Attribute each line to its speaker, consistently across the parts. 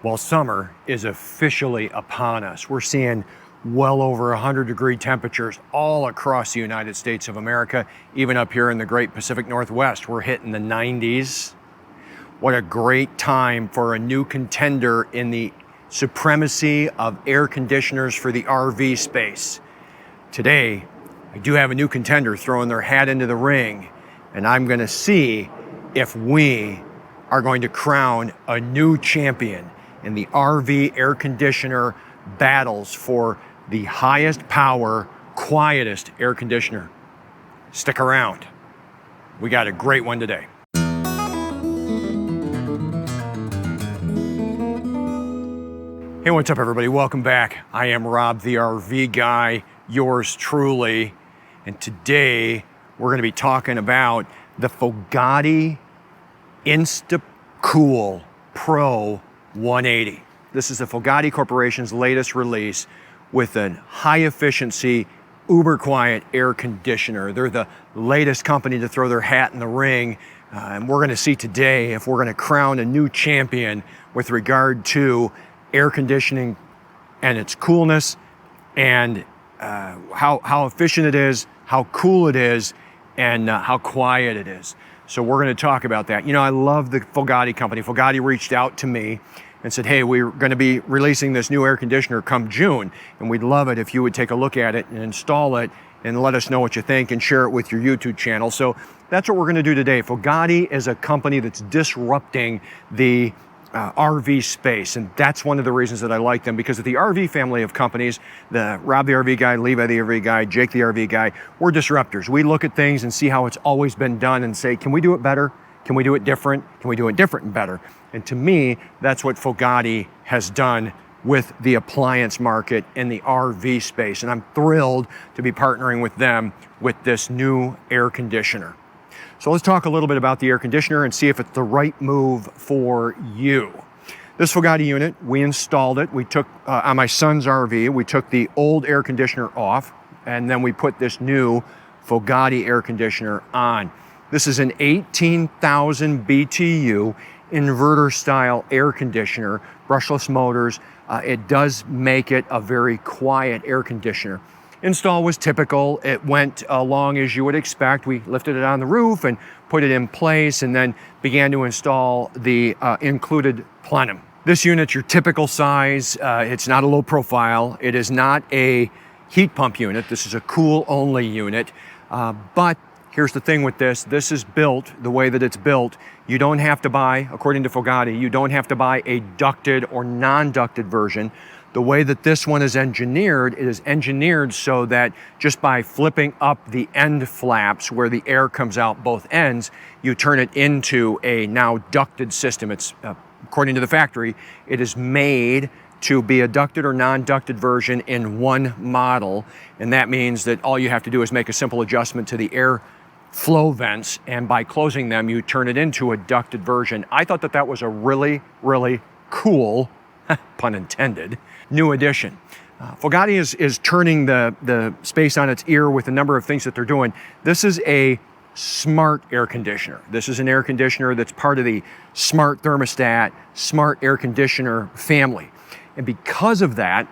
Speaker 1: Well, summer is officially upon us. We're seeing well over 100-degree temperatures all across the United States of America, even up here in the great Pacific Northwest. We're hitting the 90s. What a great time for a new contender in the supremacy of air conditioners for the RV space. Today, I do have a new contender throwing their hat into the ring, and I'm going to see if we are going to crown a new champion in the RV air conditioner battles for the highest power, quietest air conditioner. Stick around. We got a great one today. Hey, what's up everybody? Welcome back. I am Rob, the RV guy, yours truly. And today we're going to be talking about the Fogatti InstaCool Pro 180. This is the Fogatti Corporation's latest release with a high efficiency, uber quiet air conditioner. They're the latest company to throw their hat in the ring. And we're going to see today if we're going to crown a new champion with regard to air conditioning and its coolness and how efficient it is, how cool it is, and how quiet it is. So we're going to talk about that. You know, I love the Fogatti company. Fogatti reached out to me and said, hey, we're going to be releasing this new air conditioner come June, and we'd love it if you would take a look at it and install it and let us know what you think and share it with your YouTube channel. So that's what we're going to do today. Fogatti is a company that's disrupting the RV space, and that's one of the reasons that I like them, because of the RV family of companies, the Rob the RV guy, Levi the RV guy, Jake the RV guy, we're disruptors. We look at things and see how it's always been done and say, can we do it better? Can we do it different? Can we do it different and better? And to me, that's what Fogatti has done with the appliance market in the RV space, and I'm thrilled to be partnering with them with this new air conditioner. So let's talk a little bit about the air conditioner and see if it's the right move for you. This Fogatti unit, we installed it. We took, on my son's RV, we took the old air conditioner off, and then we put this new Fogatti air conditioner on. This is an 18,000 BTU inverter style air conditioner, brushless motors. It does make it a very quiet air conditioner. Install was typical. It went along as you would expect. We lifted it on the roof and put it in place and then began to install the included plenum. This unit's your typical size. It's not a low profile. It is not a heat pump unit. This is a cool only unit. But here's the thing with this. This is built the way that it's built. You don't have to buy, according to Fogatti, you don't have to buy a ducted or non-ducted version. The way that this one is engineered, it is engineered so that just by flipping up the end flaps where the air comes out both ends, you turn it into a now ducted system. It's, according to the factory, it is made to be a ducted or non-ducted version in one model. And that means that all you have to do is make a simple adjustment to the air flow vents, and by closing them, you turn it into a ducted version. I thought that that was a really, really cool, pun intended, new addition. Fogatti is turning the space on its ear with a number of things that they're doing. This is a smart air conditioner. This is an air conditioner that's part of the smart thermostat, smart air conditioner family. And because of that,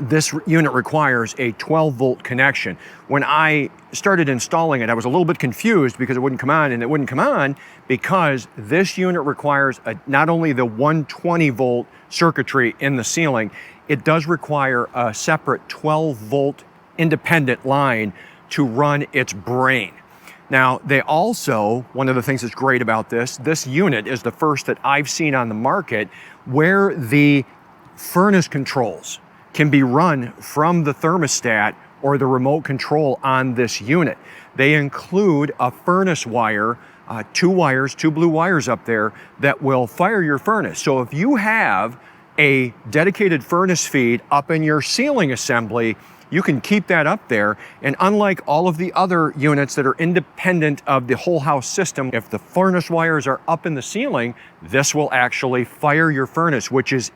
Speaker 1: this unit requires a 12-volt connection. When I started installing it, I was a little bit confused because it wouldn't come on, and it wouldn't come on because this unit requires not only the 120-volt circuitry in the ceiling, it does require a separate 12-volt independent line to run its brain. Now, they also, one of the things that's great about this unit is the first that I've seen on the market where the furnace controls can be run from the thermostat or the remote control on this unit. They include a furnace wire, two blue wires up there that will fire your furnace. So if you have a dedicated furnace feed up in your ceiling assembly, you can keep that up there. And unlike all of the other units that are independent of the whole house system, if the furnace wires are up in the ceiling, this will actually fire your furnace, which is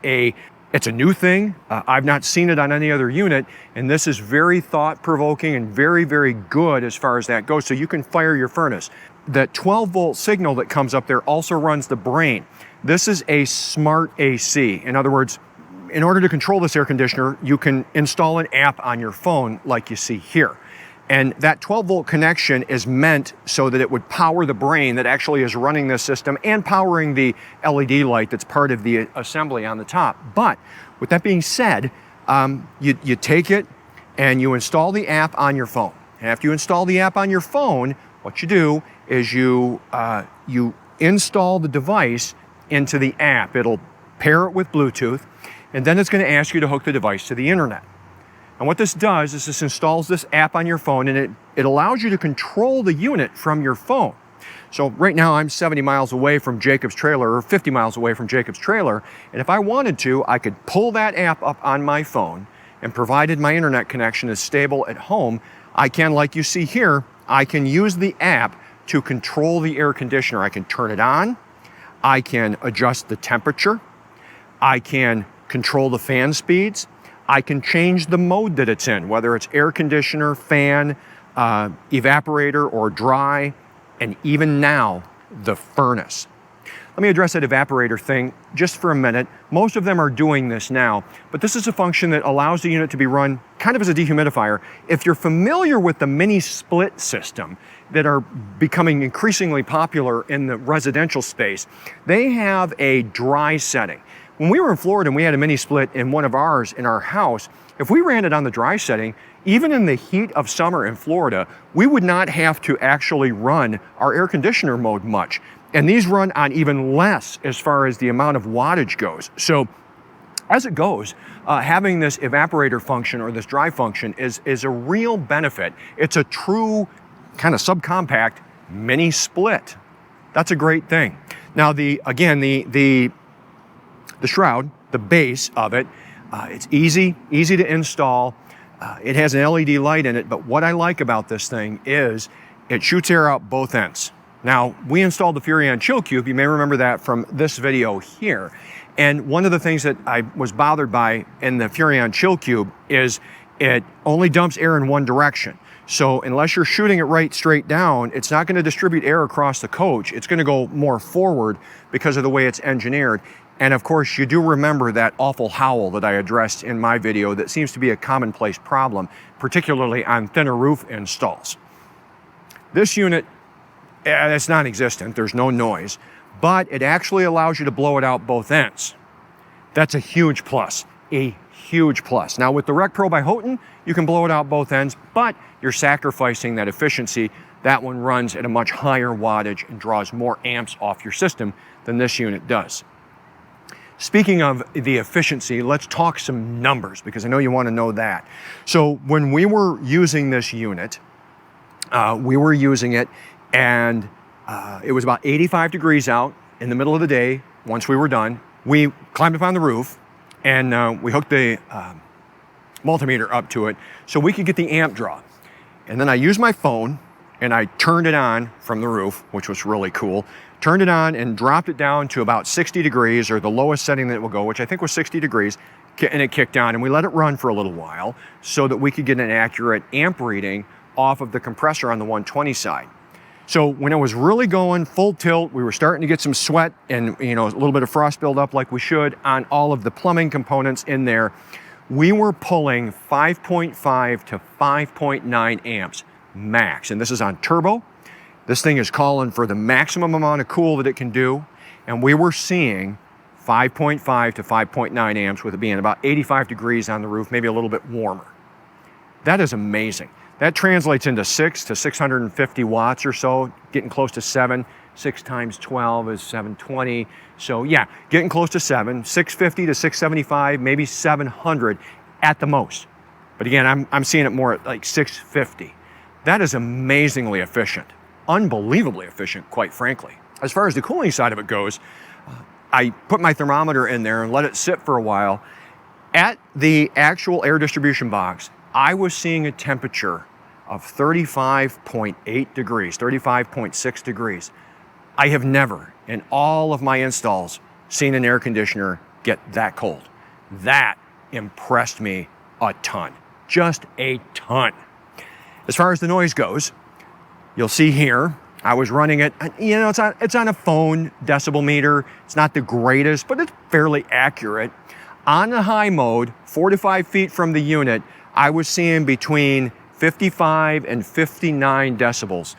Speaker 1: it's a new thing. I've not seen it on any other unit, and this is very thought-provoking and very, very good as far as that goes. So you can fire your furnace. That 12-volt signal that comes up there also runs the brain. This is a smart AC. In other words, in order to control this air conditioner, you can install an app on your phone like you see here. And that 12-volt connection is meant so that it would power the brain that actually is running this system and powering the LED light that's part of the assembly on the top. But with that being said, you take it and you install the app on your phone. And after you install the app on your phone, what you do is you install the device into the app. It'll pair it with Bluetooth, and then it's going to ask you to hook the device to the internet. And what this does is this installs this app on your phone, and it allows you to control the unit from your phone. So right now I'm 70 miles away from Jacob's trailer, or 50 miles away from Jacob's trailer, and if I wanted to, I could pull that app up on my phone, and provided my internet connection is stable at home, I can, like you see here, I can use the app to control the air conditioner. I can turn it on, I can adjust the temperature, I can control the fan speeds, I can change the mode that it's in, whether it's air conditioner, fan, evaporator, or dry, and even now, the furnace. Let me address that evaporator thing just for a minute. Most of them are doing this now, but this is a function that allows the unit to be run kind of as a dehumidifier. If you're familiar with the mini split system that are becoming increasingly popular in the residential space, they have a dry setting. When we were in Florida and we had a mini split in one of ours in our house, if we ran it on the dry setting, even in the heat of summer in Florida, we would not have to actually run our air conditioner mode much. And these run on even less as far as the amount of wattage goes. So as it goes, having this evaporator function or this dry function is a real benefit. It's a true kind of subcompact mini split. That's a great thing. Now the shroud, the base of it, it's easy to install. It has an LED light in it, but what I like about this thing is it shoots air out both ends. Now, we installed the Furrion Chill Cube, you may remember that from this video here. And one of the things that I was bothered by in the Furrion Chill Cube is it only dumps air in one direction. So unless you're shooting it right straight down, it's not going to distribute air across the coach. It's going to go more forward because of the way it's engineered. And of course, you do remember that awful howl that I addressed in my video that seems to be a commonplace problem, particularly on thinner roof installs. This unit, it's non-existent, there's no noise, but it actually allows you to blow it out both ends. That's a huge plus, a huge plus. Now with the Rec Pro by Houghton, you can blow it out both ends, but you're sacrificing that efficiency. That one runs at a much higher wattage and draws more amps off your system than this unit does. Speaking of the efficiency, let's talk some numbers because I know you want to know that. So when we were using this unit, we were using it and it was about 85 degrees out in the middle of the day. Once we were done, we climbed up on the roof and we hooked the multimeter up to it so we could get the amp draw. And then I used my phone and I turned it on from the roof, which was really cool. Turned it on and dropped it down to about 60 degrees, or the lowest setting that it will go, which I think was 60 degrees, and it kicked on. And we let it run for a little while so that we could get an accurate amp reading off of the compressor on the 120 side. So when it was really going full tilt, we were starting to get some sweat and a little bit of frost buildup like we should on all of the plumbing components in there. We were pulling 5.5 to 5.9 amps max, and this is on turbo. This thing is calling for the maximum amount of cool that it can do, and we were seeing 5.5 to 5.9 amps with it being about 85 degrees on the roof, maybe a little bit warmer. That is amazing. That translates into 6 to 650 watts or so, getting close to 7. 6 times 12 is 720. So yeah, getting close to 7, 650 to 675, maybe 700 at the most. But again, I'm seeing it more at like 650. That is amazingly efficient. Unbelievably efficient, quite frankly. As far as the cooling side of it goes, I put my thermometer in there and let it sit for a while. At the actual air distribution box, I was seeing a temperature of 35.8 degrees, 35.6 degrees. I have never, in all of my installs, seen an air conditioner get that cold. That impressed me a ton, just a ton. As far as the noise goes, you'll see here, I was running it, you know, it's on a phone decibel meter. It's not the greatest, but it's fairly accurate. On the high mode, 4 to 5 feet from the unit, I was seeing between 55 and 59 decibels.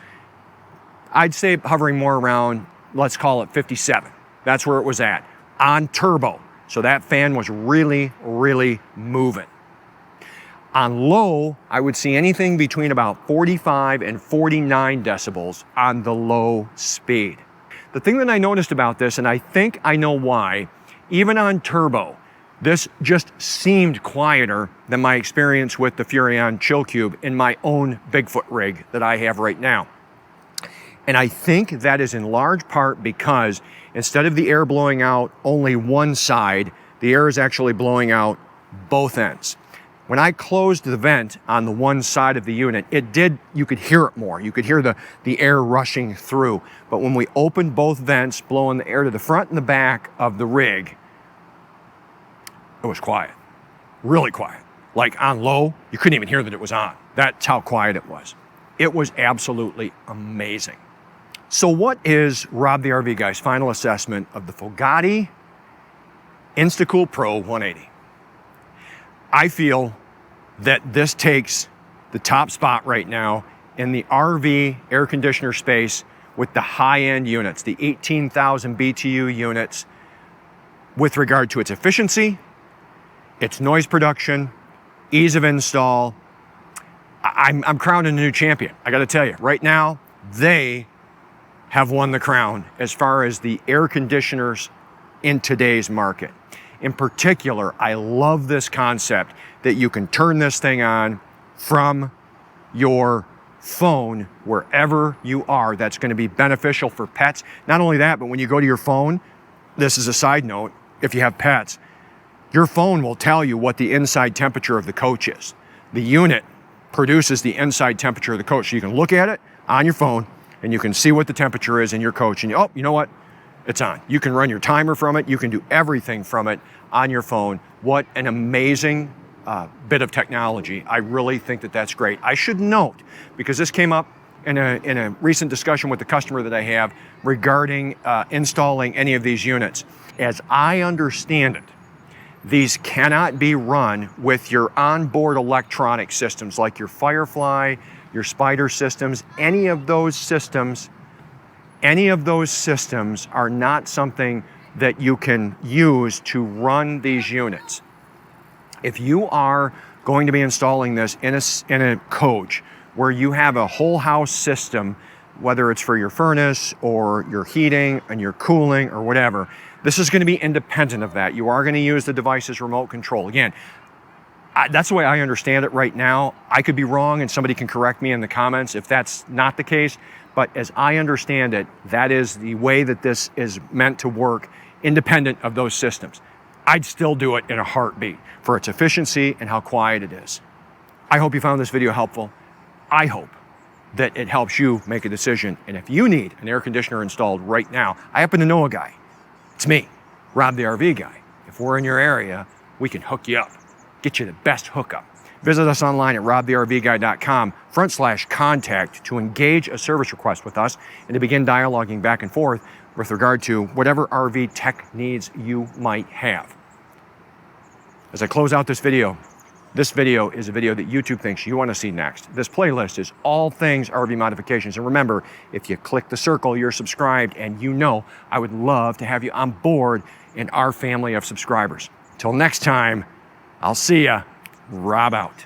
Speaker 1: I'd say hovering more around, let's call it 57. That's where it was at, on turbo. So that fan was really, really moving. On low, I would see anything between about 45 and 49 decibels on the low speed. The thing that I noticed about this, and I think I know why, even on turbo, this just seemed quieter than my experience with the Furrion Chill Cube in my own Bigfoot rig that I have right now. And I think that is in large part because instead of the air blowing out only one side, the air is actually blowing out both ends. When I closed the vent on the one side of the unit, you could hear it more. You could hear the air rushing through. But when we opened both vents, blowing the air to the front and the back of the rig, it was quiet, really quiet. Like on low, you couldn't even hear that it was on. That's how quiet it was. It was absolutely amazing. So what is Rob the RV Guy's final assessment of the Fogatti InstaCool Pro 180? I feel that this takes the top spot right now in the RV air conditioner space with the high-end units, the 18,000 BTU units, with regard to its efficiency, its noise production, ease of install. I'm crowning a new champion. I gotta tell you, right now, they have won the crown as far as the air conditioners in today's market. In particular, I love this concept that you can turn this thing on from your phone wherever you are. That's going to be beneficial for pets. Not only that, but when you go to your phone, this is a side note, if you have pets, your phone will tell you what the inside temperature of the coach is. The unit produces the inside temperature of the coach. So you can look at it on your phone and you can see what the temperature is in your coach. And you know what? It's on. You can run your timer from it. You can do everything from it on your phone. What an amazing bit of technology. I really think that that's great. I should note, because this came up in a recent discussion with the customer that I have regarding installing any of these units. As I understand it, these cannot be run with your onboard electronic systems like your Firefly, your Spider systems. Any of those systems are not something that you can use to run these units. If you are going to be installing this in a coach where you have a whole house system, whether it's for your furnace or your heating and your cooling or whatever, this is going to be independent of that. You are going to use the device's remote control. Again, that's the way I understand it right now. I could be wrong and somebody can correct me in the comments if that's not the case. But as I understand it, that is the way that this is meant to work, independent of those systems. I'd still do it in a heartbeat for its efficiency and how quiet it is. I hope you found this video helpful. I hope that it helps you make a decision. And if you need an air conditioner installed right now, I happen to know a guy. It's me, Rob the RV Guy. If we're in your area, we can hook you up, get you the best hookup. Visit us online at robthervguy.com/contact to engage a service request with us and to begin dialoguing back and forth with regard to whatever RV tech needs you might have. As I close out this video is a video that YouTube thinks you want to see next. This playlist is all things RV modifications. And remember, if you click the circle, you're subscribed, and you know I would love to have you on board in our family of subscribers. Till next time, I'll see ya. Rob out.